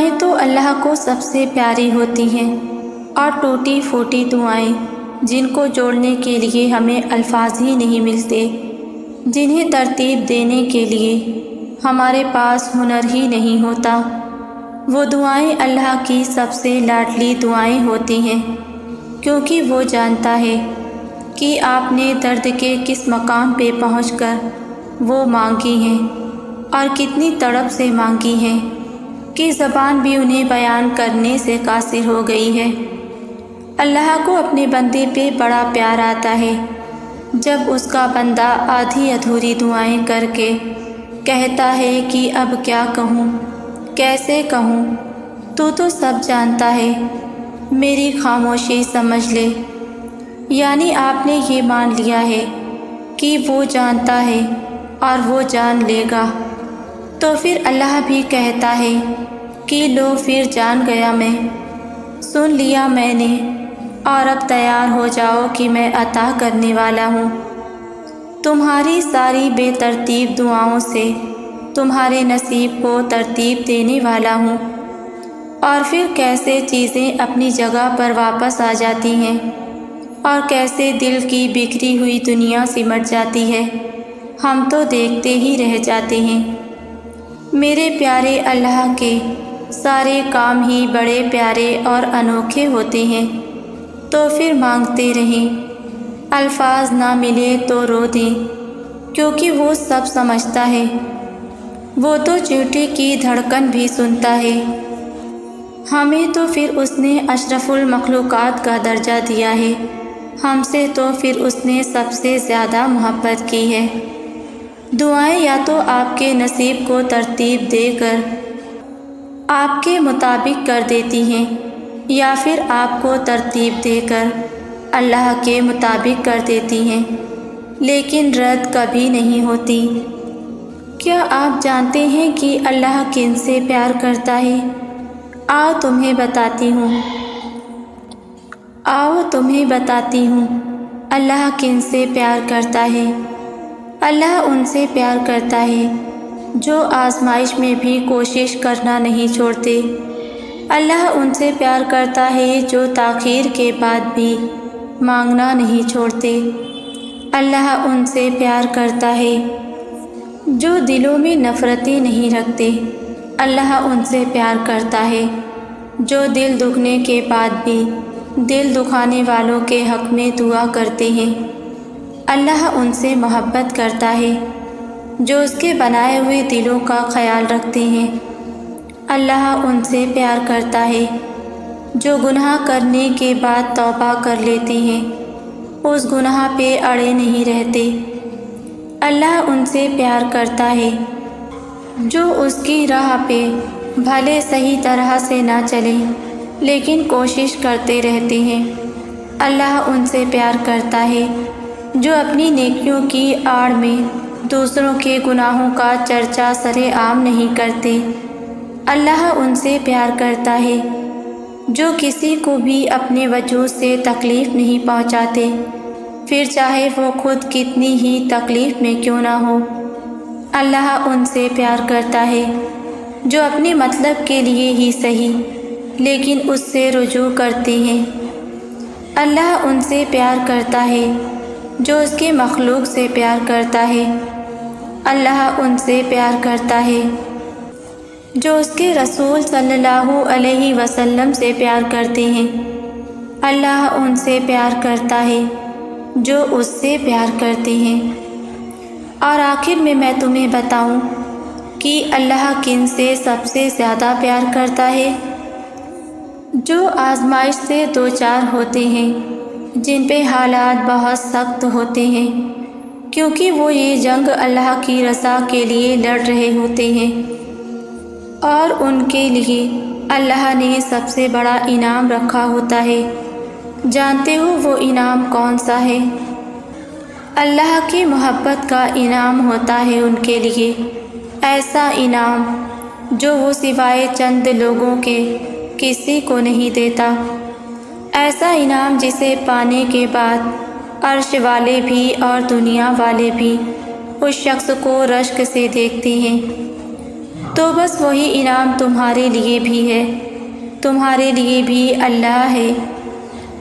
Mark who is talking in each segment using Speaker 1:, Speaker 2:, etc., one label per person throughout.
Speaker 1: دعائیں تو اللہ کو سب سے پیاری ہوتی ہیں، اور ٹوٹی پھوٹی دعائیں جن کو جوڑنے کے لیے ہمیں الفاظ ہی نہیں ملتے، جنہیں ترتیب دینے کے لیے ہمارے پاس ہنر ہی نہیں ہوتا، وہ دعائیں اللہ کی سب سے لاڈلی دعائیں ہوتی ہیں، کیونکہ وہ جانتا ہے کہ آپ نے درد کے کس مقام پہ پہنچ کر وہ مانگی ہیں اور کتنی تڑپ سے مانگی ہیں کہ زبان بھی انہیں بیان کرنے سے قاصر ہو گئی ہے۔ اللہ کو اپنے بندے پہ بڑا پیار آتا ہے جب اس کا بندہ آدھی ادھوری دعائیں کر کے کہتا ہے کہ اب کیا کہوں، کیسے کہوں، تو سب جانتا ہے، میری خاموشی سمجھ لے۔ یعنی آپ نے یہ مان لیا ہے کہ وہ جانتا ہے اور وہ جان لے گا، تو پھر اللہ بھی کہتا ہے کہ لو پھر جان گیا میں، سن لیا میں نے، اور اب تیار ہو جاؤ کہ میں عطا کرنے والا ہوں۔ تمہاری ساری بے ترتیب دعاؤں سے تمہارے نصیب کو ترتیب دینے والا ہوں۔ اور پھر کیسے چیزیں اپنی جگہ پر واپس آ جاتی ہیں، اور کیسے دل کی بکھری ہوئی دنیا سمٹ جاتی ہے، ہم تو دیکھتے ہی رہ جاتے ہیں۔ میرے پیارے اللہ کے سارے کام ہی بڑے پیارے اور انوکھے ہوتے ہیں، تو پھر مانگتے رہیں، الفاظ نہ ملے تو رو دیں، کیونکہ وہ سب سمجھتا ہے، وہ تو چیونٹی کی دھڑکن بھی سنتا ہے۔ ہمیں تو پھر اس نے اشرف المخلوقات کا درجہ دیا ہے، ہم سے تو پھر اس نے سب سے زیادہ محبت کی ہے۔ دعائیں یا تو آپ کے نصیب کو ترتیب دے کر آپ کے مطابق کر دیتی ہیں، یا پھر آپ کو ترتیب دے کر اللہ کے مطابق کر دیتی ہیں، لیکن رد کبھی نہیں ہوتی۔ کیا آپ جانتے ہیں کہ اللہ کن سے پیار کرتا ہے؟ آؤ تمہیں بتاتی ہوں اللہ کن سے پیار کرتا ہے۔ اللہ ان سے پیار کرتا ہے جو آزمائش میں بھی کوشش کرنا نہیں چھوڑتے۔ اللہ ان سے پیار کرتا ہے جو تاخیر کے بعد بھی مانگنا نہیں چھوڑتے۔ اللہ ان سے پیار کرتا ہے جو دلوں میں نفرتیں نہیں رکھتے۔ اللہ ان سے پیار کرتا ہے جو دل دکھنے کے بعد بھی دل دکھانے والوں کے حق میں دعا کرتے ہیں۔ اللہ ان سے محبت کرتا ہے جو اس کے بنائے ہوئے دلوں کا خیال رکھتے ہیں۔ اللہ ان سے پیار کرتا ہے جو گناہ کرنے کے بعد توبہ کر لیتے ہیں، اس گناہ پہ اڑے نہیں رہتے۔ اللہ ان سے پیار کرتا ہے جو اس کی راہ پہ بھلے صحیح طرح سے نہ چلیں لیکن کوشش کرتے رہتے ہیں۔ اللہ ان سے پیار کرتا ہے جو اپنی نیکیوں کی آڑ میں دوسروں کے گناہوں کا چرچا سرے عام نہیں کرتے۔ اللہ ان سے پیار کرتا ہے جو کسی کو بھی اپنے وجود سے تکلیف نہیں پہنچاتے، پھر چاہے وہ خود کتنی ہی تکلیف میں کیوں نہ ہو۔ اللہ ان سے پیار کرتا ہے جو اپنے مطلب کے لیے ہی صحیح لیکن اس سے رجوع کرتے ہیں۔ اللہ ان سے پیار کرتا ہے جو اس کے مخلوق سے پیار کرتا ہے۔ اللہ ان سے پیار کرتا ہے جو اس کے رسول صلی اللہ علیہ وسلم سے پیار کرتے ہیں۔ اللہ ان سے پیار کرتا ہے جو اس سے پیار کرتے ہیں۔ اور آخر میں تمہیں بتاؤں کہ اللہ کن سے سب سے زیادہ پیار کرتا ہے؟ جو آزمائش سے دوچار ہوتے ہیں، جن پہ حالات بہت سخت ہوتے ہیں، کیونکہ وہ یہ جنگ اللہ کی رضا کے لیے لڑ رہے ہوتے ہیں، اور ان کے لیے اللہ نے سب سے بڑا انعام رکھا ہوتا ہے۔ جانتے ہو وہ انعام کون سا ہے؟ اللہ کی محبت کا انعام ہوتا ہے ان کے لیے، ایسا انعام جو وہ سوائے چند لوگوں کے کسی کو نہیں دیتا، ایسا انعام جسے پانے کے بعد عرش والے بھی اور دنیا والے بھی اس شخص کو رشک سے دیکھتے ہیں۔ تو بس وہی انعام تمہارے لیے بھی ہے، تمہارے لیے بھی اللہ ہے،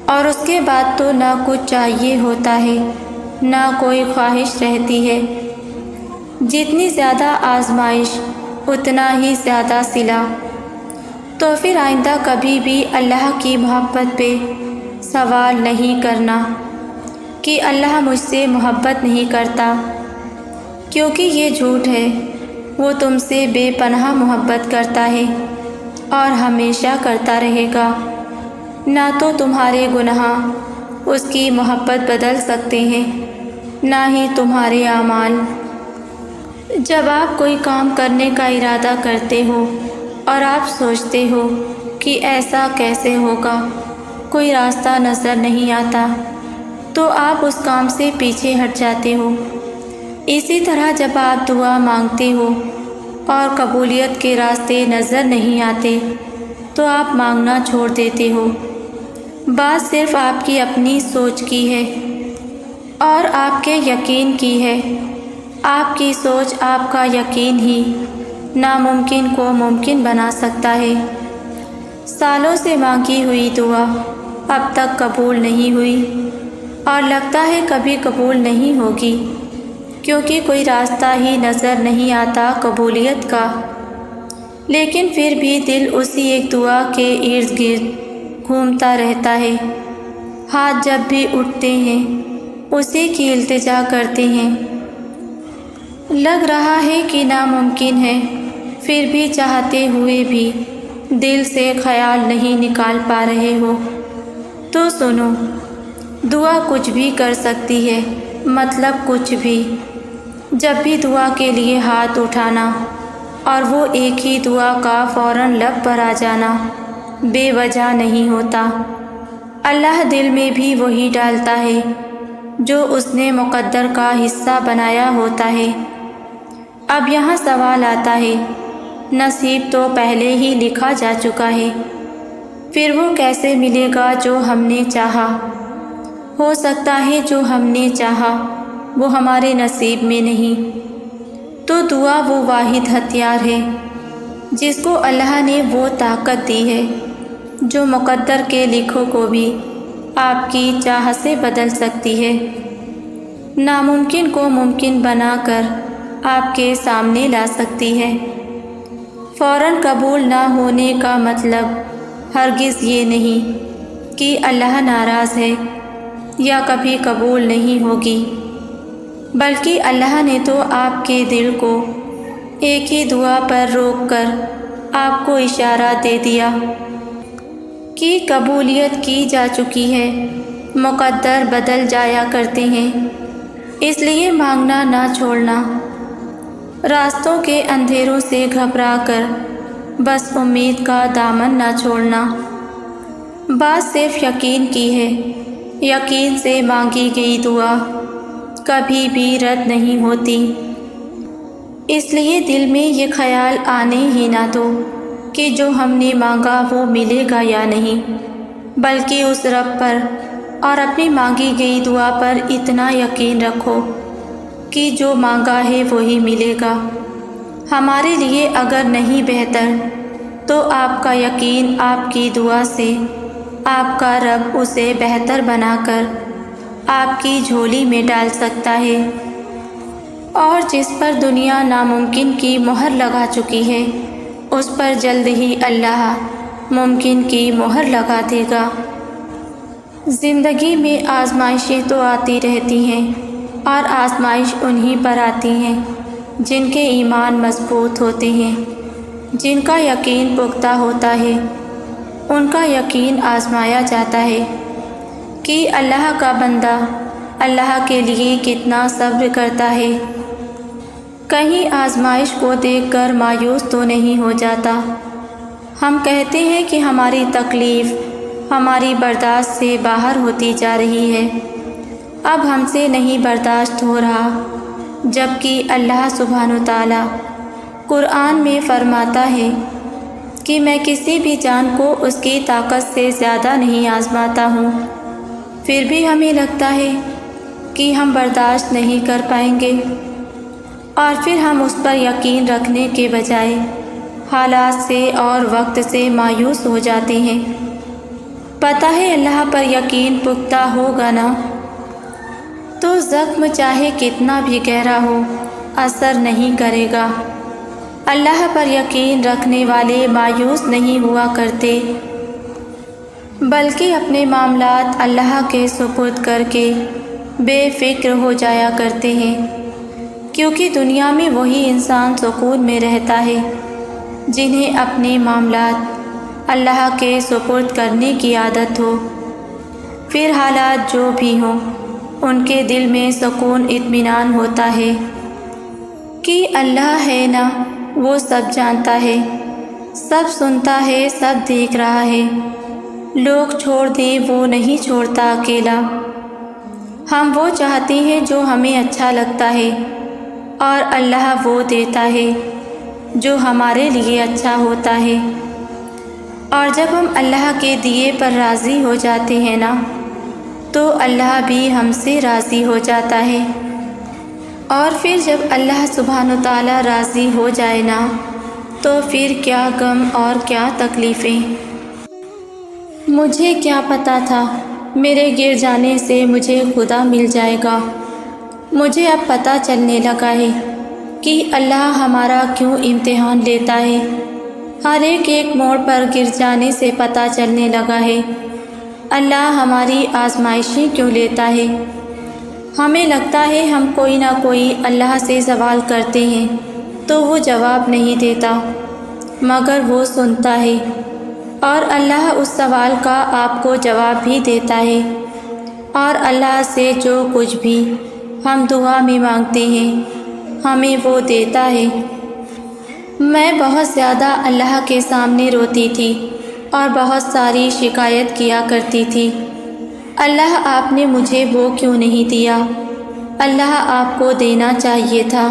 Speaker 1: اور اس کے بعد تو نہ کچھ چاہیے ہوتا ہے، نہ کوئی خواہش رہتی ہے۔ جتنی زیادہ آزمائش اتنا ہی زیادہ صلہ۔ تو پھر آئندہ کبھی بھی اللہ کی محبت پہ سوال نہیں کرنا کہ اللہ مجھ سے محبت نہیں کرتا، کیونکہ یہ جھوٹ ہے۔ وہ تم سے بے پناہ محبت کرتا ہے اور ہمیشہ کرتا رہے گا۔ نہ تو تمہارے گناہ اس کی محبت بدل سکتے ہیں، نہ ہی تمہارے اعمال۔ جب آپ کوئی کام کرنے کا ارادہ کرتے ہو اور آپ سوچتے ہو کہ ایسا کیسے ہوگا، کوئی راستہ نظر نہیں آتا، تو آپ اس کام سے پیچھے ہٹ جاتے ہو۔ اسی طرح جب آپ دعا مانگتے ہو اور قبولیت کے راستے نظر نہیں آتے تو آپ مانگنا چھوڑ دیتے ہو۔ بات صرف آپ کی اپنی سوچ کی ہے اور آپ کے یقین کی ہے۔ آپ کی سوچ، آپ کا یقین ہی ناممکن کو ممکن بنا سکتا ہے۔ سالوں سے مانگی ہوئی دعا اب تک قبول نہیں ہوئی اور لگتا ہے کبھی قبول نہیں ہوگی، کیونکہ کوئی راستہ ہی نظر نہیں آتا قبولیت کا۔ لیکن پھر بھی دل اسی ایک دعا کے ارد گرد گھومتا رہتا ہے۔ ہاتھ جب بھی اٹھتے ہیں اسی کی التجا کرتے ہیں۔ لگ رہا ہے کہ ناممکن ہے، پھر بھی چاہتے ہوئے بھی دل سے خیال نہیں نکال پا رہے ہو، تو سنو، دعا کچھ بھی کر سکتی ہے، مطلب کچھ بھی۔ جب بھی دعا کے لیے ہاتھ اٹھانا اور وہ ایک ہی دعا کا فوراً لب پر آ جانا بے وجہ نہیں ہوتا۔ اللہ دل میں بھی وہی ڈالتا ہے جو اس نے مقدر کا حصہ بنایا ہوتا ہے۔ اب یہاں سوال آتا ہے، نصیب تو پہلے ہی لکھا جا چکا ہے، پھر وہ کیسے ملے گا جو ہم نے چاہا؟ ہو سکتا ہے جو ہم نے چاہا وہ ہمارے نصیب میں نہیں۔ تو دعا وہ واحد ہتھیار ہے جس کو اللہ نے وہ طاقت دی ہے جو مقدر کے لکھوں کو بھی آپ کی چاہت سے بدل سکتی ہے، ناممکن کو ممکن بنا کر آپ کے سامنے لا سکتی ہے۔ فوراً قبول نہ ہونے کا مطلب ہرگز یہ نہیں کہ اللہ ناراض ہے یا کبھی قبول نہیں ہوگی، بلکہ اللہ نے تو آپ کے دل کو ایک ہی دعا پر روک کر آپ کو اشارہ دے دیا کہ قبولیت کی جا چکی ہے۔ مقدر بدل جایا کرتے ہیں، اس لیے مانگنا نہ چھوڑنا۔ راستوں کے اندھیروں سے گھبرا کر بس امید کا دامن نہ چھوڑنا۔ بات صرف یقین کی ہے، یقین سے مانگی گئی دعا کبھی بھی رد نہیں ہوتی۔ اس لیے دل میں یہ خیال آنے ہی نہ دو کہ جو ہم نے مانگا وہ ملے گا یا نہیں، بلکہ اس رب پر اور اپنی مانگی گئی دعا پر اتنا یقین رکھو کہ جو مانگا ہے وہی ملے گا۔ ہمارے لیے اگر نہیں بہتر تو آپ کا یقین آپ کی دعا سے آپ کا رب اسے بہتر بنا کر آپ کی جھولی میں ڈال سکتا ہے۔ اور جس پر دنیا ناممکن کی مہر لگا چکی ہے اس پر جلد ہی اللہ ممکن کی مہر لگا دے گا۔ زندگی میں آزمائشیں تو آتی رہتی ہیں، اور آزمائش انہی پر آتی ہیں جن کے ایمان مضبوط ہوتے ہیں، جن کا یقین پختہ ہوتا ہے۔ ان کا یقین آزمایا جاتا ہے کہ اللہ کا بندہ اللہ کے لیے کتنا صبر کرتا ہے، کہیں آزمائش کو دیکھ کر مایوس تو نہیں ہو جاتا۔ ہم کہتے ہیں کہ ہماری تکلیف ہماری برداشت سے باہر ہوتی جا رہی ہے، اب ہم سے نہیں برداشت ہو رہا، جبکہ اللہ سبحانہ وتعالی قرآن میں فرماتا ہے کہ میں کسی بھی جان کو اس کی طاقت سے زیادہ نہیں آزماتا ہوں۔ پھر بھی ہمیں لگتا ہے کہ ہم برداشت نہیں کر پائیں گے، اور پھر ہم اس پر یقین رکھنے کے بجائے حالات سے اور وقت سے مایوس ہو جاتے ہیں۔ پتہ ہے اللہ پر یقین پختہ ہوگا نا تو زخم چاہے کتنا بھی گہرا ہو اثر نہیں کرے گا۔ اللہ پر یقین رکھنے والے مایوس نہیں ہوا کرتے، بلکہ اپنے معاملات اللہ کے سپرد کر کے بے فکر ہو جایا کرتے ہیں، کیونکہ دنیا میں وہی انسان سکون میں رہتا ہے جنہیں اپنے معاملات اللہ کے سپرد کرنے کی عادت ہو۔ پھر حالات جو بھی ہوں ان کے دل میں سکون اطمینان ہوتا ہے کہ اللہ ہے نا، وہ سب جانتا ہے، سب سنتا ہے، سب دیکھ رہا ہے۔ لوگ چھوڑ دیں وہ نہیں چھوڑتا اکیلا، ہم وہ چاہتے ہیں جو ہمیں اچھا لگتا ہے، اور اللہ وہ دیتا ہے جو ہمارے لیے اچھا ہوتا ہے۔ اور جب ہم اللہ کے دیے پر راضی ہو جاتے ہیں نا تو اللہ بھی ہم سے راضی ہو جاتا ہے، اور پھر جب اللہ سبحانہ وتعالی راضی ہو جائے نا تو پھر کیا غم اور کیا تکلیفیں۔ مجھے کیا پتہ تھا میرے گر جانے سے مجھے خدا مل جائے گا۔ مجھے اب پتہ چلنے لگا ہے کہ اللہ ہمارا کیوں امتحان لیتا ہے۔ ہر ایک موڑ پر گر جانے سے پتہ چلنے لگا ہے اللہ ہماری آزمائشیں کیوں لیتا ہے۔ ہمیں لگتا ہے ہم کوئی نہ کوئی اللہ سے سوال کرتے ہیں تو وہ جواب نہیں دیتا، مگر وہ سنتا ہے، اور اللہ اس سوال کا آپ کو جواب بھی دیتا ہے، اور اللہ سے جو کچھ بھی ہم دعا میں مانگتے ہیں ہمیں وہ دیتا ہے۔ میں بہت زیادہ اللہ کے سامنے روتی تھی اور بہت ساری شکایت کیا کرتی تھی، اللہ آپ نے مجھے وہ کیوں نہیں دیا؟ اللہ آپ کو دینا چاہیے تھا،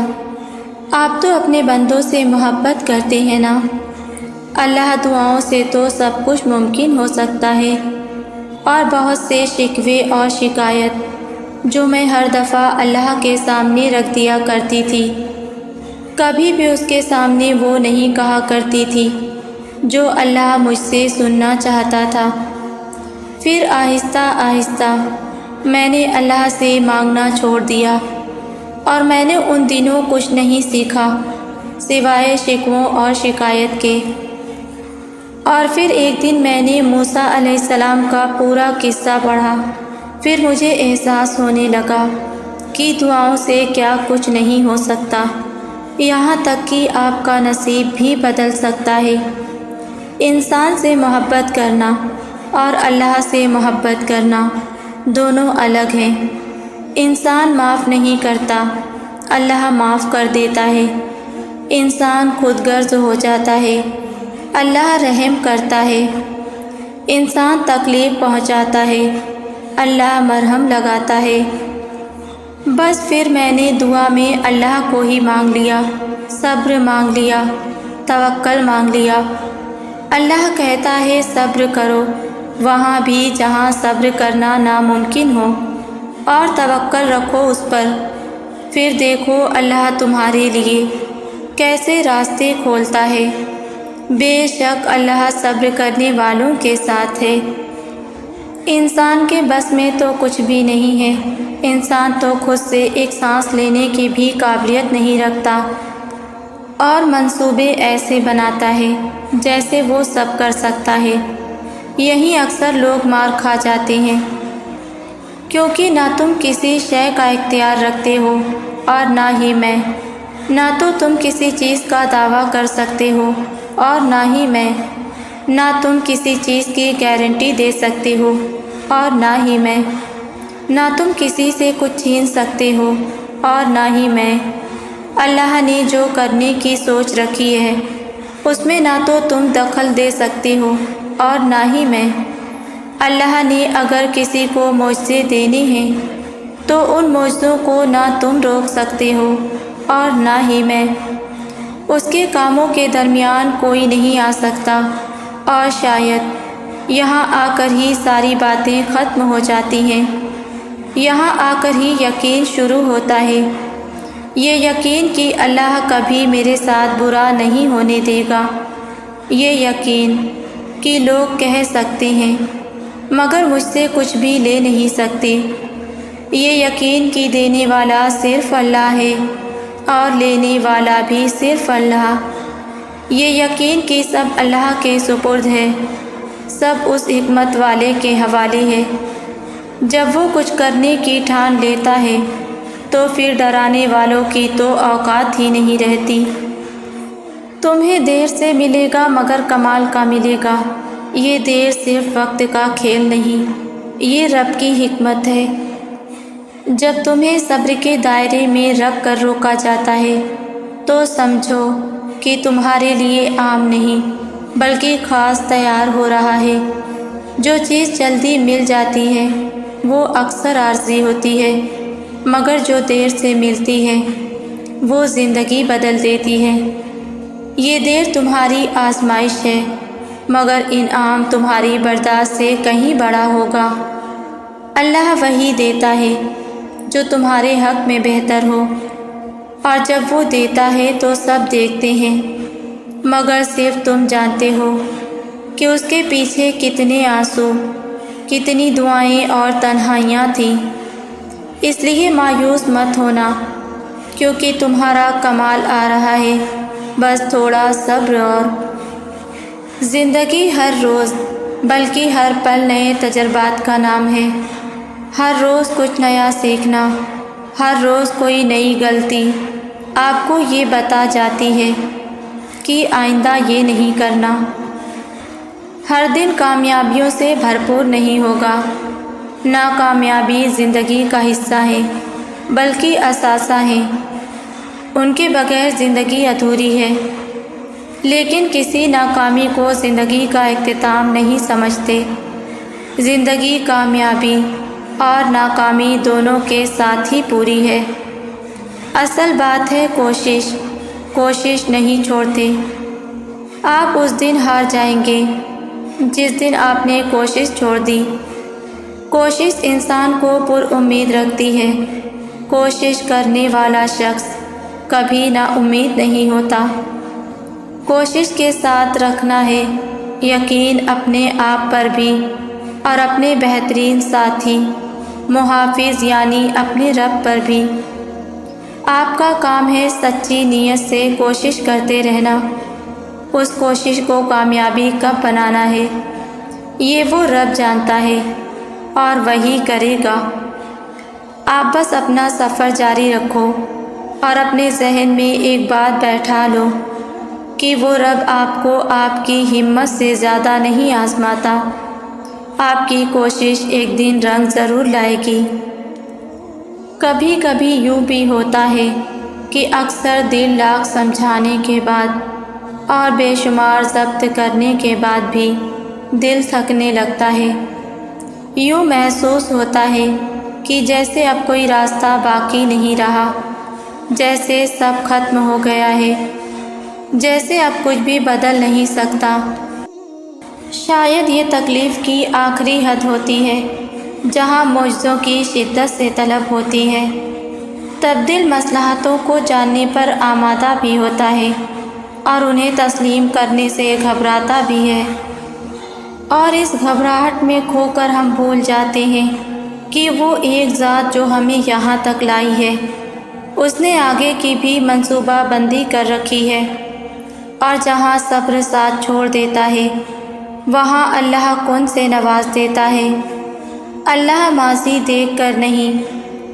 Speaker 1: آپ تو اپنے بندوں سے محبت کرتے ہیں نا۔ اللہ دعاؤں سے تو سب کچھ ممکن ہو سکتا ہے، اور بہت سے شکوے اور شکایت جو میں ہر دفعہ اللہ کے سامنے رکھ دیا کرتی تھی، کبھی بھی اس کے سامنے وہ نہیں کہا کرتی تھی جو اللہ مجھ سے سننا چاہتا تھا۔ پھر آہستہ آہستہ میں نے اللہ سے مانگنا چھوڑ دیا، اور میں نے ان دنوں کچھ نہیں سیکھا سوائے شکووں اور شکایت کے۔ اور پھر ایک دن میں نے موسیٰ علیہ السلام کا پورا قصہ پڑھا، پھر مجھے احساس ہونے لگا کہ دعاؤں سے کیا کچھ نہیں ہو سکتا، یہاں تک کہ آپ کا نصیب بھی بدل سکتا ہے۔ انسان سے محبت کرنا اور اللہ سے محبت کرنا دونوں الگ ہیں۔ انسان معاف نہیں کرتا، اللہ معاف کر دیتا ہے۔ انسان خود غرض ہو جاتا ہے، اللہ رحم کرتا ہے۔ انسان تکلیف پہنچاتا ہے، اللہ مرہم لگاتا ہے۔ بس پھر میں نے دعا میں اللہ کو ہی مانگ لیا، صبر مانگ لیا، توکل مانگ لیا۔ اللہ کہتا ہے صبر کرو وہاں بھی جہاں صبر کرنا ناممکن ہو، اور توکل رکھو اس پر، پھر دیکھو اللہ تمہارے لیے کیسے راستے کھولتا ہے۔ بے شک اللہ صبر کرنے والوں کے ساتھ ہے۔ انسان کے بس میں تو کچھ بھی نہیں ہے، انسان تو خود سے ایک سانس لینے کی بھی قابلیت نہیں رکھتا، اور منصوبے ایسے بناتا ہے جیسے وہ سب کر سکتا ہے۔ یہیں اکثر لوگ مار کھا جاتے ہیں، کیونکہ نہ تم کسی شے کا اختیار رکھتے ہو اور نہ ہی میں، نہ تو تم کسی چیز کا دعویٰ کر سکتے ہو اور نہ ہی میں، نہ تم کسی چیز کی گارنٹی دے سکتے ہو اور نہ ہی میں، نہ تم کسی سے کچھ چھین سکتے ہو اور نہ ہی میں۔ اللہ نے جو کرنے کی سوچ رکھی ہے اس میں نہ تو تم دخل دے سکتے ہو اور نہ ہی میں۔ اللہ نے اگر کسی کو معجزے دینے ہیں تو ان معجزوں کو نہ تم روک سکتے ہو اور نہ ہی میں۔ اس کے کاموں کے درمیان کوئی نہیں آ سکتا، اور شاید یہاں آ کر ہی ساری باتیں ختم ہو جاتی ہیں، یہاں آ کر ہی یقین شروع ہوتا ہے، یہ یقین کہ اللہ کبھی میرے ساتھ برا نہیں ہونے دے گا۔ یہ یقین کہ لوگ کہہ سکتے ہیں مگر مجھ سے کچھ بھی لے نہیں سکتے، یہ یقین کہ دینے والا صرف اللہ ہے اور لینے والا بھی صرف اللہ، یہ یقین کہ سب اللہ کے سپرد ہے، سب اس حکمت والے کے حوالے ہے۔ جب وہ کچھ کرنے کی ٹھان لیتا ہے تو پھر ڈرانے والوں کی تو اوقات ہی نہیں رہتی۔ تمہیں دیر سے ملے گا مگر کمال کا ملے گا، یہ دیر صرف وقت کا کھیل نہیں، یہ رب کی حکمت ہے۔ جب تمہیں صبر کے دائرے میں رکھ کر روکا جاتا ہے تو سمجھو کہ تمہارے لیے عام نہیں بلکہ خاص تیار ہو رہا ہے۔ جو چیز جلدی مل جاتی ہے وہ اکثر عارضی ہوتی ہے، مگر جو دیر سے ملتی ہے وہ زندگی بدل دیتی ہے۔ یہ دیر تمہاری آزمائش ہے مگر انعام تمہاری برداشت سے کہیں بڑا ہوگا۔ اللہ وہی دیتا ہے جو تمہارے حق میں بہتر ہو، اور جب وہ دیتا ہے تو سب دیکھتے ہیں مگر صرف تم جانتے ہو کہ اس کے پیچھے کتنے آنسو، کتنی دعائیں اور تنہائیاں تھیں۔ اس لیے مایوس مت ہونا کیونکہ تمہارا کمال آ رہا ہے، بس تھوڑا صبر۔ اور زندگی ہر روز بلکہ ہر پل نئے تجربات کا نام ہے۔ ہر روز کچھ نیا سیکھنا، ہر روز کوئی نئی غلطی آپ کو یہ بتا جاتی ہے کہ آئندہ یہ نہیں کرنا۔ ہر دن کامیابیوں سے بھرپور نہیں ہوگا، ناکامیابی زندگی کا حصہ ہے بلکہ اثاثہ ہے، ان کے بغیر زندگی ادھوری ہے۔ لیکن کسی ناکامی کو زندگی کا اختتام نہیں سمجھتے، زندگی کامیابی اور ناکامی دونوں کے ساتھ ہی پوری ہے۔ اصل بات ہے کوشش نہیں چھوڑتے۔ آپ اس دن ہار جائیں گے جس دن آپ نے کوشش چھوڑ دی۔ کوشش انسان کو پر امید رکھتی ہے، کوشش کرنے والا شخص کبھی نا امید نہیں ہوتا۔ کوشش کے ساتھ رکھنا ہے یقین اپنے آپ پر بھی اور اپنے بہترین ساتھی محافظ یعنی اپنے رب پر بھی۔ آپ کا کام ہے سچی نیت سے کوشش کرتے رہنا، اس کوشش کو کامیابی کب بنانا ہے یہ وہ رب جانتا ہے اور وہی کرے گا۔ آپ بس اپنا سفر جاری رکھو اور اپنے ذہن میں ایک بات بیٹھا لو کہ وہ رب آپ کو آپ کی ہمت سے زیادہ نہیں آزماتا، آپ کی کوشش ایک دن رنگ ضرور لائے گی۔ کبھی کبھی یوں بھی ہوتا ہے کہ اکثر دل لاکھ سمجھانے کے بعد اور بے شمار ضبط کرنے کے بعد بھی دل تھکنے لگتا ہے۔ یوں محسوس ہوتا ہے کہ جیسے اب کوئی راستہ باقی نہیں رہا، جیسے سب ختم ہو گیا ہے، جیسے اب کچھ بھی بدل نہیں سکتا۔ شاید یہ تکلیف کی آخری حد ہوتی ہے جہاں معجزوں کی شدت سے طلب ہوتی ہے، تب دل مصلحتوں کو جاننے پر آمادہ بھی ہوتا ہے اور انہیں تسلیم کرنے سے گھبراتا بھی ہے، اور اس گھبراہٹ میں کھو کر ہم بھول جاتے ہیں کہ وہ ایک ذات جو ہمیں یہاں تک لائی ہے، اس نے آگے کی بھی منصوبہ بندی کر رکھی ہے، اور جہاں صبر ساتھ چھوڑ دیتا ہے وہاں اللہ کن سے نواز دیتا ہے۔ اللہ ماضی دیکھ کر نہیں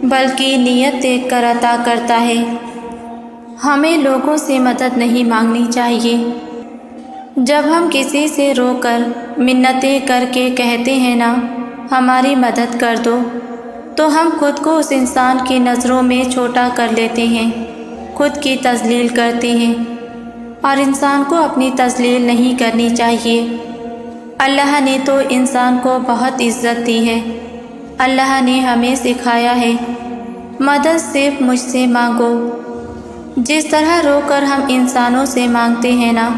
Speaker 1: بلکہ نیت دیکھ کر عطا کرتا ہے۔ ہمیں لوگوں سے مدد نہیں مانگنی چاہیے۔ جب ہم کسی سے رو کر منتیں کر کے کہتے ہیں نا ہماری مدد کر دو، تو ہم خود کو اس انسان کی نظروں میں چھوٹا کر لیتے ہیں، خود کی تذلیل کرتے ہیں، اور انسان کو اپنی تذلیل نہیں کرنی چاہیے۔ اللہ نے تو انسان کو بہت عزت دی ہے۔ اللہ نے ہمیں سکھایا ہے مدد صرف مجھ سے مانگو۔ جس طرح رو کر ہم انسانوں سے مانگتے ہیں نا،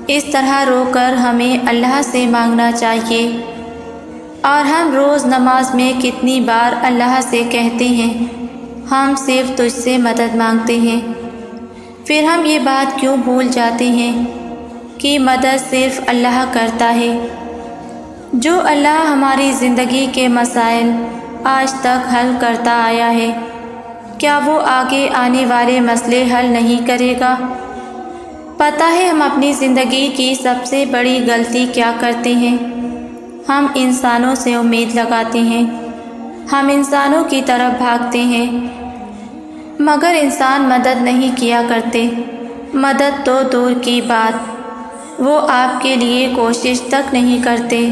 Speaker 1: اس طرح رو کر ہمیں اللہ سے مانگنا چاہیے۔ اور ہم روز نماز میں کتنی بار اللہ سے کہتے ہیں ہم صرف تجھ سے مدد مانگتے ہیں، پھر ہم یہ بات کیوں بھول جاتے ہیں کی مدد صرف اللہ کرتا ہے۔ جو اللہ ہماری زندگی کے مسائل آج تک حل کرتا آیا ہے، کیا وہ آگے آنے والے مسئلے حل نہیں کرے گا؟ پتہ ہے ہم اپنی زندگی کی سب سے بڑی غلطی کیا کرتے ہیں؟ ہم انسانوں سے امید لگاتے ہیں، ہم انسانوں کی طرف بھاگتے ہیں، مگر انسان مدد نہیں کیا کرتے۔ مدد تو دور کی بات، وہ آپ کے لیے کوشش تک نہیں کرتے۔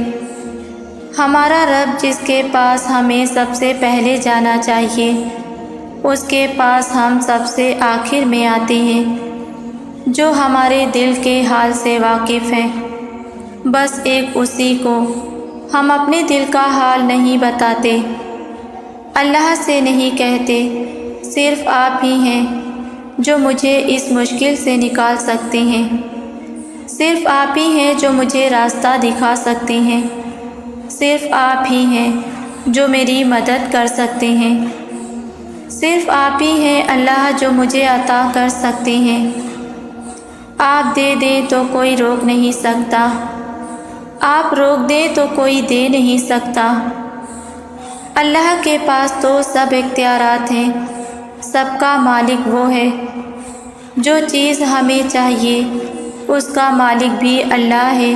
Speaker 1: ہمارا رب جس کے پاس ہمیں سب سے پہلے جانا چاہیے، اس کے پاس ہم سب سے آخر میں آتے ہیں، جو ہمارے دل کے حال سے واقف ہے۔ بس ایک اسی کو ہم اپنے دل کا حال نہیں بتاتے، اللہ سے نہیں کہتے، صرف آپ ہی ہیں جو مجھے اس مشکل سے نکال سکتے ہیں، صرف آپ ہی ہیں جو مجھے راستہ دکھا سکتے ہیں، صرف آپ ہی ہیں جو میری مدد کر سکتے ہیں، صرف آپ ہی ہیں اللہ جو مجھے عطا کر سکتے ہیں۔ آپ دے دیں تو کوئی روک نہیں سکتا، آپ روک دیں تو کوئی دے نہیں سکتا۔ اللہ کے پاس تو سب اختیارات ہیں، سب کا مالک وہ ہے۔ جو چیز ہمیں چاہیے اس کا مالک بھی اللہ ہے،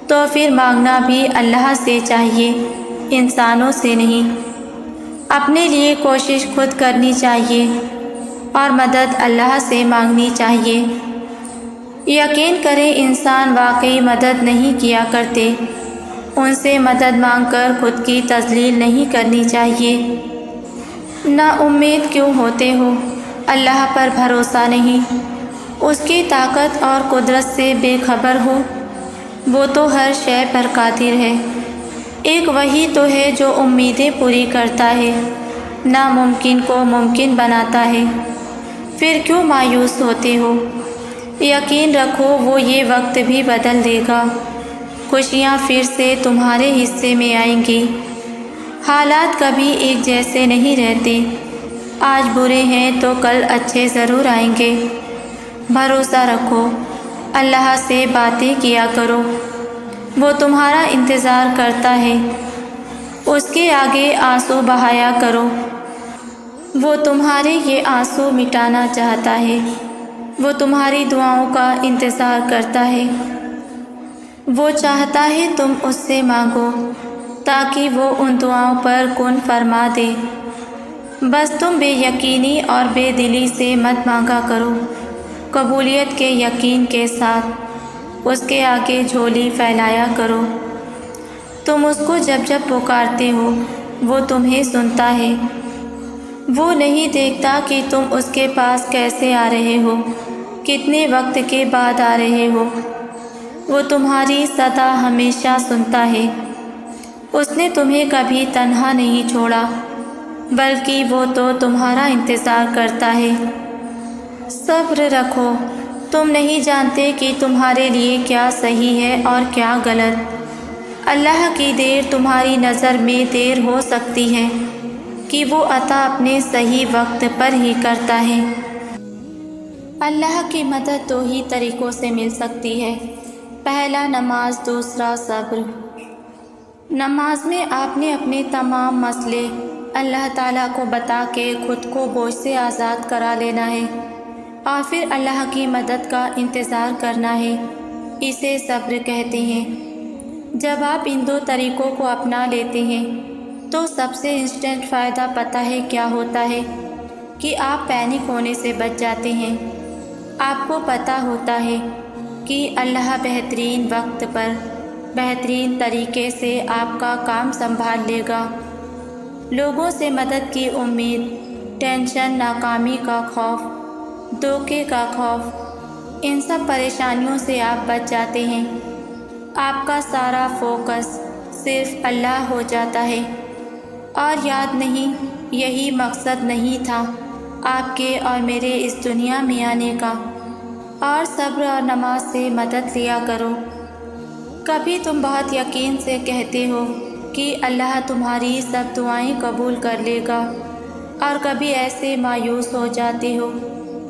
Speaker 1: تو پھر مانگنا بھی اللہ سے چاہیے، انسانوں سے نہیں۔ اپنے لیے کوشش خود کرنی چاہیے اور مدد اللہ سے مانگنی چاہیے۔ یقین کریں انسان واقعی مدد نہیں کیا کرتے، ان سے مدد مانگ کر خود کی تذلیل نہیں کرنی چاہیے۔ نا امید کیوں ہوتے ہو؟ اللہ پر بھروسہ نہیں، اس کی طاقت اور قدرت سے بے خبر ہو؟ وہ تو ہر شے پر قادر ہے۔ ایک وہی تو ہے جو امیدیں پوری کرتا ہے، ناممکن کو ممکن بناتا ہے۔ پھر کیوں مایوس ہوتے ہو؟ یقین رکھو وہ یہ وقت بھی بدل دے گا، خوشیاں پھر سے تمہارے حصے میں آئیں گی۔ حالات کبھی ایک جیسے نہیں رہتے، آج برے ہیں تو کل اچھے ضرور آئیں گے۔ بھروسہ رکھو، اللہ سے باتیں کیا کرو، وہ تمہارا انتظار کرتا ہے۔ اس کے آگے آنسو بہایا کرو، وہ تمہارے یہ آنسو مٹانا چاہتا ہے، وہ تمہاری دعاؤں کا انتظار کرتا ہے۔ وہ چاہتا ہے تم اس سے مانگو تاکہ وہ ان دعاؤں پر کن فرما دے۔ بس تم بے یقینی اور بے دلی سے مت مانگا کرو، قبولیت کے یقین کے ساتھ اس کے آگے جھولی پھیلایا کرو۔ تم اس کو جب جب پکارتے ہو وہ تمہیں سنتا ہے۔ وہ نہیں دیکھتا کہ تم اس کے پاس کیسے آ رہے ہو، کتنے وقت کے بعد آ رہے ہو، وہ تمہاری صدا ہمیشہ سنتا ہے۔ اس نے تمہیں کبھی تنہا نہیں چھوڑا، بلکہ وہ تو تمہارا انتظار کرتا ہے۔ صبر رکھو، تم نہیں جانتے کہ تمہارے لیے کیا صحیح ہے اور کیا غلط۔ اللہ کی دیر تمہاری نظر میں دیر ہو سکتی ہے کہ وہ عطا اپنے صحیح وقت پر ہی کرتا ہے۔ اللہ کی مدد دو ہی طریقوں سے مل سکتی ہے، پہلا نماز، دوسرا صبر۔ نماز میں آپ نے اپنے تمام مسئلے اللہ تعالیٰ کو بتا کے خود کو بوجھ سے آزاد کرا لینا ہے، اور پھر اللہ کی مدد کا انتظار کرنا ہے، اسے صبر کہتے ہیں۔ جب آپ ان دو طریقوں کو اپنا لیتے ہیں تو سب سے انسٹنٹ فائدہ پتہ ہے کیا ہوتا ہے کہ آپ پینک ہونے سے بچ جاتے ہیں۔ آپ کو پتہ ہوتا ہے کہ اللہ بہترین وقت پر بہترین طریقے سے آپ کا کام سنبھال لے گا۔ لوگوں سے مدد کی امید، ٹینشن، ناکامی کا خوف، دھوکے کا خوف، ان سب پریشانیوں سے آپ بچ جاتے ہیں۔ آپ کا سارا فوکس صرف اللہ ہو جاتا ہے، اور یاد نہیں یہی مقصد نہیں تھا آپ کے اور میرے اس دنیا میں آنے کا۔ اور صبر اور نماز سے مدد لیا کرو۔ کبھی تم بہت یقین سے کہتے ہو کہ اللہ تمہاری سب دعائیں قبول کر لے گا، اور کبھی ایسے مایوس ہو جاتے ہو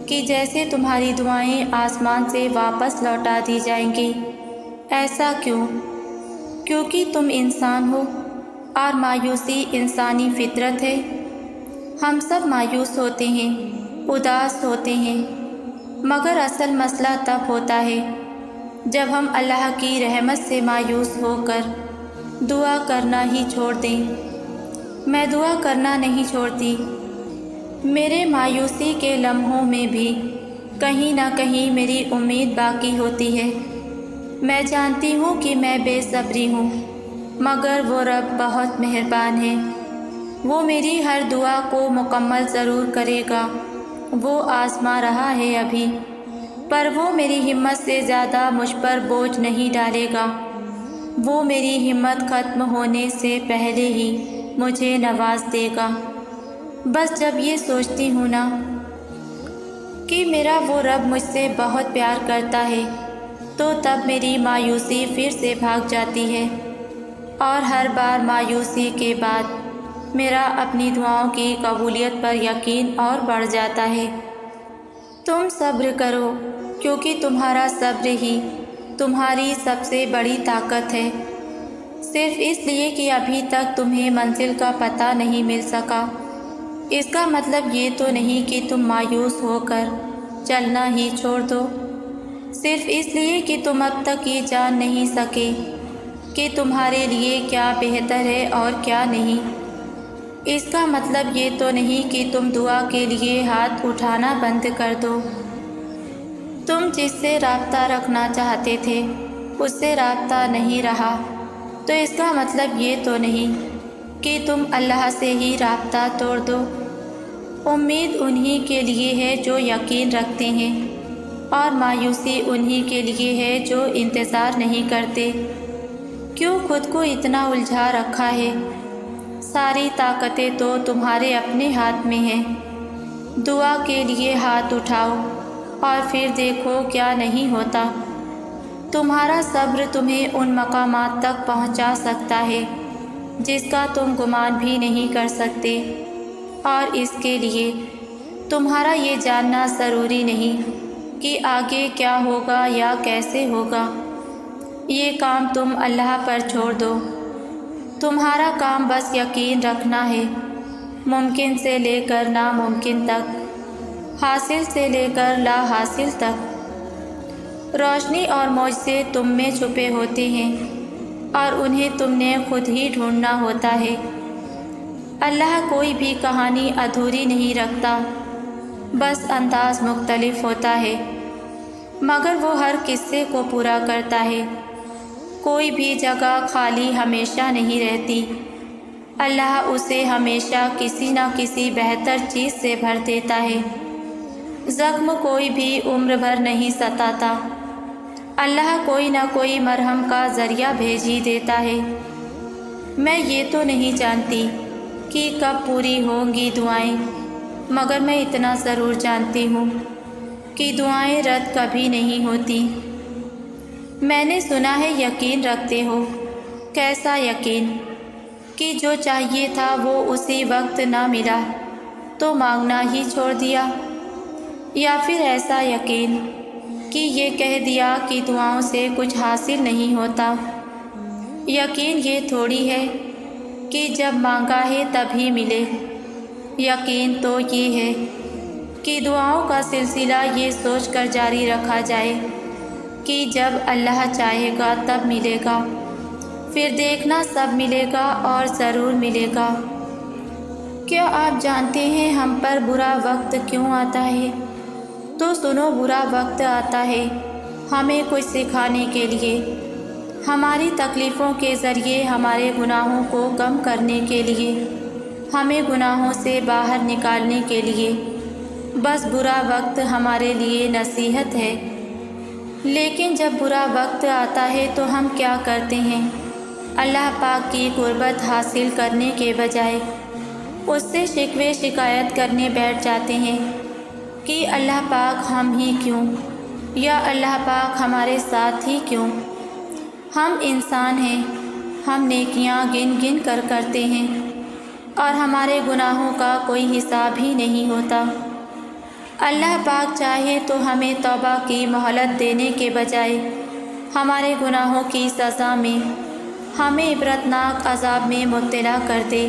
Speaker 1: کہ جیسے تمہاری دعائیں آسمان سے واپس لوٹا دی جائیں گی۔ ایسا کیوں؟ کیونکہ تم انسان ہو اور مایوسی انسانی فطرت ہے۔ ہم سب مایوس ہوتے ہیں، اداس ہوتے ہیں، مگر اصل مسئلہ تب ہوتا ہے جب ہم اللہ کی رحمت سے مایوس ہو کر دعا کرنا ہی چھوڑ دیں۔ میں دعا کرنا نہیں چھوڑتی۔ میرے مایوسی کے لمحوں میں بھی کہیں نہ کہیں میری امید باقی ہوتی ہے۔ میں جانتی ہوں کہ میں بے صبری ہوں، مگر وہ رب بہت مہربان ہے۔ وہ میری ہر دعا کو مکمل ضرور کرے گا۔ وہ آزما رہا ہے ابھی، پر وہ میری ہمت سے زیادہ مجھ پر بوجھ نہیں ڈالے گا۔ وہ میری ہمت ختم ہونے سے پہلے ہی مجھے نواز دے گا۔ بس جب یہ سوچتی ہوں نا کہ میرا وہ رب مجھ سے بہت پیار کرتا ہے، تو تب میری مایوسی پھر سے بھاگ جاتی ہے، اور ہر بار مایوسی کے بعد میرا اپنی دعاؤں کی قبولیت پر یقین اور بڑھ جاتا ہے۔ تم صبر کرو، کیونکہ تمہارا صبر ہی تمہاری سب سے بڑی طاقت ہے۔ صرف اس لیے کہ ابھی تک تمہیں منزل کا پتہ نہیں مل سکا، اس کا مطلب یہ تو نہیں کہ تم مایوس ہو کر چلنا ہی چھوڑ دو۔ صرف اس لیے کہ تم اب تک یہ جان نہیں سکے کہ تمہارے لیے کیا بہتر ہے اور کیا نہیں، اس کا مطلب یہ تو نہیں کہ تم دعا کے لیے ہاتھ اٹھانا بند کر دو۔ تم جس سے رابطہ رکھنا چاہتے تھے اس سے رابطہ نہیں رہا، تو اس کا مطلب یہ تو نہیں کہ تم اللہ سے ہی رابطہ توڑ دو۔ امید انہی کے لیے ہے جو یقین رکھتے ہیں، اور مایوسی انہی کے لیے ہے جو انتظار نہیں کرتے۔ کیوں خود کو اتنا الجھا رکھا ہے؟ ساری طاقتیں تو تمہارے اپنے ہاتھ میں ہیں۔ دعا کے لیے ہاتھ اٹھاؤ اور پھر دیکھو کیا نہیں ہوتا۔ تمہارا صبر تمہیں ان مقامات تک پہنچا سکتا ہے جس کا تم گمان بھی نہیں کر سکتے، اور اس کے لیے تمہارا یہ جاننا ضروری نہیں کہ آگے کیا ہوگا یا کیسے ہوگا۔ یہ کام تم اللہ پر چھوڑ دو۔ تمہارا کام بس یقین رکھنا ہے، ممکن سے لے کر ناممکن تک، حاصل سے لے کر لا حاصل تک۔ روشنی اور معجزے تم میں چھپے ہوتے ہیں، اور انہیں تم نے خود ہی ڈھونڈنا ہوتا ہے۔ اللہ کوئی بھی کہانی ادھوری نہیں رکھتا، بس انداز مختلف ہوتا ہے، مگر وہ ہر قصے کو پورا کرتا ہے۔ کوئی بھی جگہ خالی ہمیشہ نہیں رہتی، اللہ اسے ہمیشہ کسی نہ کسی بہتر چیز سے بھر دیتا ہے۔ زخم کوئی بھی عمر بھر نہیں ستاتا، اللہ کوئی نہ کوئی مرہم کا ذریعہ بھیج ہی دیتا ہے۔ میں یہ تو نہیں جانتی کہ کب پوری ہوں گی دعائیں، مگر میں اتنا ضرور جانتی ہوں کہ دعائیں رد کبھی نہیں ہوتی۔ میں نے سنا ہے یقین رکھتے ہو۔ کیسا یقین؟ کہ جو چاہیے تھا وہ اسی وقت نہ ملا تو مانگنا ہی چھوڑ دیا، یا پھر ایسا یقین کہ یہ کہہ دیا کہ دعاؤں سے کچھ حاصل نہیں ہوتا۔ یقین یہ تھوڑی ہے کہ جب مانگا ہے تب ہی ملے۔ یقین تو یہ ہے کہ دعاؤں کا سلسلہ یہ سوچ کر جاری رکھا جائے کہ جب اللہ چاہے گا تب ملے گا، پھر دیکھنا سب ملے گا اور ضرور ملے گا۔ کیا آپ جانتے ہیں ہم پر برا وقت کیوں آتا ہے؟ تو سنو، برا وقت آتا ہے ہمیں کچھ سکھانے کے لیے، ہماری تکلیفوں کے ذریعے ہمارے گناہوں کو کم کرنے کے لیے، ہمیں گناہوں سے باہر نکالنے کے لیے۔ بس برا وقت ہمارے لیے نصیحت ہے۔ لیکن جب برا وقت آتا ہے تو ہم کیا کرتے ہیں؟ اللہ پاک کی قربت حاصل کرنے کے بجائے اس سے شکوے شکایت کرنے بیٹھ جاتے ہیں کہ اللہ پاک ہم ہی کیوں، یا اللہ پاک ہمارے ساتھ ہی کیوں؟ ہم انسان ہیں، ہم نیکیاں گن گن کر کرتے ہیں، اور ہمارے گناہوں کا کوئی حساب ہی نہیں ہوتا۔ اللہ پاک چاہے تو ہمیں توبہ کی مہلت دینے کے بجائے ہمارے گناہوں کی سزا میں ہمیں عبرتناک عذاب میں مبتلا کر دے،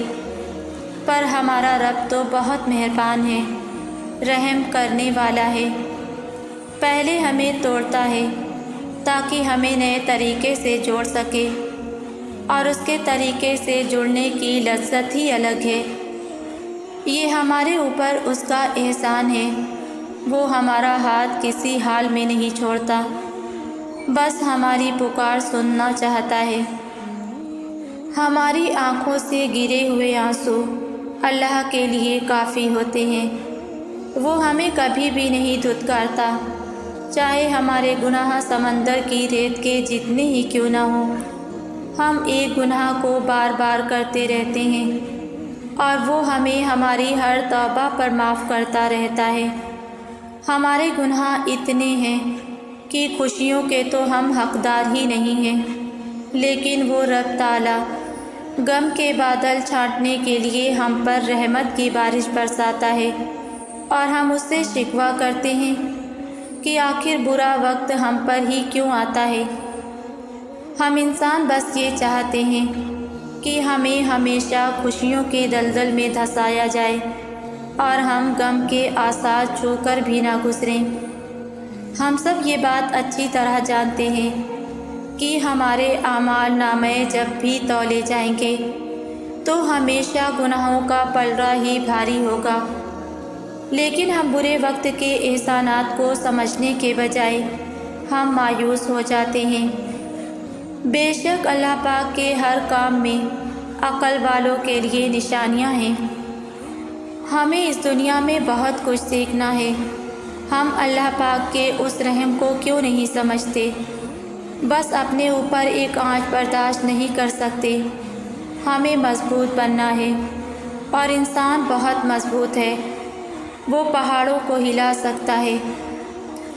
Speaker 1: پر ہمارا رب تو بہت مہربان ہے، رحم کرنے والا ہے۔ پہلے ہمیں توڑتا ہے تاکہ ہمیں نئے طریقے سے جوڑ سکے، اور اس کے طریقے سے جڑنے کی لذت ہی الگ ہے۔ یہ ہمارے اوپر اس کا احسان ہے، وہ ہمارا ہاتھ کسی حال میں نہیں چھوڑتا، بس ہماری پکار سننا چاہتا ہے۔ ہماری آنکھوں سے گرے ہوئے آنسو اللہ کے لیے کافی ہوتے ہیں، وہ ہمیں کبھی بھی نہیں دھتکارتا، چاہے ہمارے گناہ سمندر کی ریت کے جتنے ہی کیوں نہ ہوں۔ ہم ایک گناہ کو بار بار کرتے رہتے ہیں اور وہ ہمیں ہماری ہر توبہ پر معاف کرتا رہتا ہے۔ ہمارے گناہ اتنے ہیں کہ خوشیوں کے تو ہم حقدار ہی نہیں ہیں، لیکن وہ رب تعالیٰ غم کے بادل چھانٹنے کے لیے ہم پر رحمت کی بارش برساتا ہے، اور ہم اس سے شکوہ کرتے ہیں کہ آخر برا وقت ہم پر ہی کیوں آتا ہے۔ ہم انسان بس یہ چاہتے ہیں کہ ہمیں ہمیشہ خوشیوں کے دلدل میں دھنسایا جائے اور ہم غم کے آثار چھو کر بھی نہ گزریں۔ ہم سب یہ بات اچھی طرح جانتے ہیں کہ ہمارے اعمال نامے جب بھی تولے جائیں گے تو ہمیشہ گناہوں کا پلڑا ہی بھاری ہوگا، لیکن ہم برے وقت کے احسانات کو سمجھنے کے بجائے ہم مایوس ہو جاتے ہیں۔ بے شک اللہ پاک کے ہر کام میں عقل والوں کے لیے نشانیاں ہیں۔ ہمیں اس دنیا میں بہت کچھ سیکھنا ہے۔ ہم اللہ پاک کے اس رحم کو کیوں نہیں سمجھتے؟ بس اپنے اوپر ایک آنچ برداشت نہیں کر سکتے۔ ہمیں مضبوط بننا ہے، اور انسان بہت مضبوط ہے، وہ پہاڑوں کو ہلا سکتا ہے۔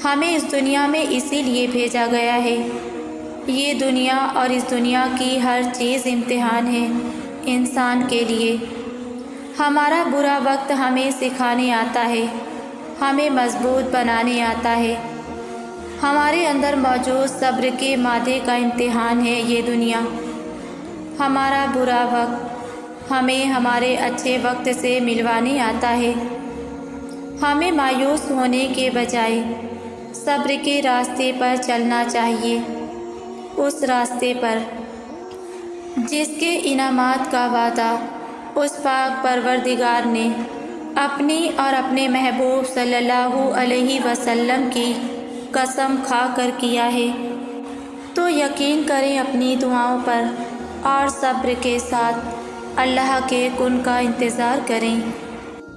Speaker 1: ہمیں اس دنیا میں اسی لیے بھیجا گیا ہے۔ یہ دنیا اور اس دنیا کی ہر چیز امتحان ہے انسان کے لیے۔ ہمارا برا وقت ہمیں سکھانے آتا ہے، ہمیں مضبوط بنانے آتا ہے۔ ہمارے اندر موجود صبر کے مادے کا امتحان ہے یہ دنیا۔ ہمارا برا وقت ہمیں ہمارے اچھے وقت سے ملوانے آتا ہے۔ ہمیں مایوس ہونے کے بجائے صبر کے راستے پر چلنا چاہیے، اس راستے پر جس کے انعامات کا وعدہ اس پاک پروردگار نے اپنی اور اپنے محبوب صلی اللہ علیہ وسلم کی قسم کھا کر کیا ہے۔ تو یقین کریں اپنی دعاؤں پر اور صبر کے ساتھ اللہ کے کن کا انتظار کریں۔